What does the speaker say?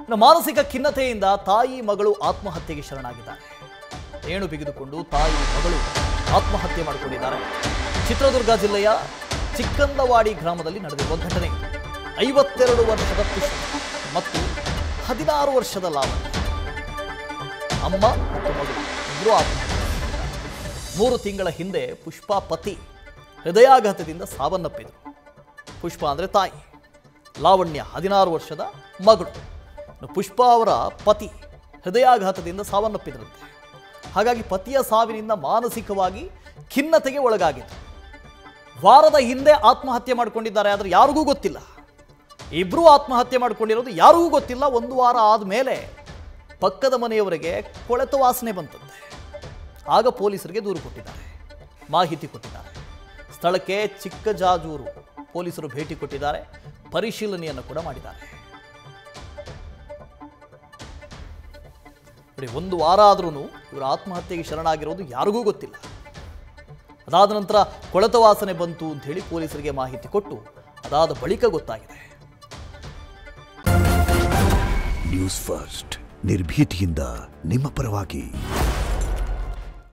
ಇನ್ನು ಮಾನಸಿಕ ಖಿನ್ನತೆಯಿಂದ ತಾಯಿ ಮಗಳು ಆತ್ಮಹತ್ಯೆಗೆ ಶರಣಾಗಿದ್ದಾರೆ. ನೇಣು ಬಿಗಿದುಕೊಂಡು ತಾಯಿ ಮಗಳು ಆತ್ಮಹತ್ಯೆ ಮಾಡಿಕೊಂಡಿದ್ದಾರೆ. ಚಿತ್ರದುರ್ಗ ಜಿಲ್ಲೆಯ ಚಿಕ್ಕಂದವಾಡಿ ಗ್ರಾಮದಲ್ಲಿ ನಡೆದಿರುವ ಘಟನೆ. 52 ವರ್ಷದ ಪುಷ್ಪ ಮತ್ತು 16 ವರ್ಷದ ಲಾವಣ್ಯ, ಅಮ್ಮ ಮತ್ತು ಮಗಳು ಇಬ್ಬರು ಆತ್ಮಹತ್ಯೆ ಮಾಡಿದ್ದಾರೆ. 3 ತಿಂಗಳ ಹಿಂದೆ ಪುಷ್ಪ ಪತಿ ಹೃದಯಾಘಾತದಿಂದ ಸಾವನ್ನಪ್ಪಿದರು. ಪುಷ್ಪ ಅಂದರೆ ತಾಯಿ, ಲಾವಣ್ಯ 16 ವರ್ಷದ ಮಗಳು. ಪುಷ್ಪ ಅವರ ಪತಿ ಹೃದಯಾಘಾತದಿಂದ ಸಾವನ್ನಪ್ಪಿದರಂತೆ. ಹಾಗಾಗಿ ಪತಿಯ ಸಾವಿನಿಂದ ಮಾನಸಿಕವಾಗಿ ಖಿನ್ನತೆಗೆ ಒಳಗಾಗಿತ್ತು. ವಾರದ ಹಿಂದೆ ಆತ್ಮಹತ್ಯೆ ಮಾಡಿಕೊಂಡಿದ್ದಾರೆ. ಆದರೆ ಯಾರಿಗೂ ಗೊತ್ತಿಲ್ಲ. ಇಬ್ಬರೂ ಆತ್ಮಹತ್ಯೆ ಮಾಡಿಕೊಂಡಿರೋದು ಯಾರಿಗೂ ಗೊತ್ತಿಲ್ಲ. 1 ವಾರ ಆದಮೇಲೆ ಪಕ್ಕದ ಮನೆಯವರಿಗೆ ಕೊಳೆತ ವಾಸನೆ ಬಂತಂತೆ. ಆಗ ಪೊಲೀಸರಿಗೆ ದೂರು ಕೊಟ್ಟಿದ್ದಾರೆ, ಮಾಹಿತಿ ಕೊಟ್ಟಿದ್ದಾರೆ. ಸ್ಥಳಕ್ಕೆ ಚಿಕ್ಕಜಾಜೂರು ಪೊಲೀಸರು ಭೇಟಿ ಕೊಟ್ಟಿದ್ದಾರೆ, ಪರಿಶೀಲನೆಯನ್ನು ಕೂಡ ಮಾಡಿದ್ದಾರೆ. ನೋಡಿ, 1 ವಾರ ಆದ್ರೂ ಇವರ ಆತ್ಮಹತ್ಯೆಗೆ ಶರಣಾಗಿರೋದು ಯಾರಿಗೂ ಗೊತ್ತಿಲ್ಲ. ಅದಾದ ನಂತರ ಕೊಳೆತ ವಾಸನೆ ಬಂತು ಅಂತ ಹೇಳಿ ಪೊಲೀಸರಿಗೆ ಮಾಹಿತಿ ಕೊಟ್ಟು ಅದಾದ ಬಳಿಕ ಗೊತ್ತಾಗಿದೆ. ನ್ಯೂಸ್ ಫಸ್ಟ್, ನಿರ್ಭೀತಿಯಿಂದ ನಿಮ್ಮ ಪರವಾಗಿ.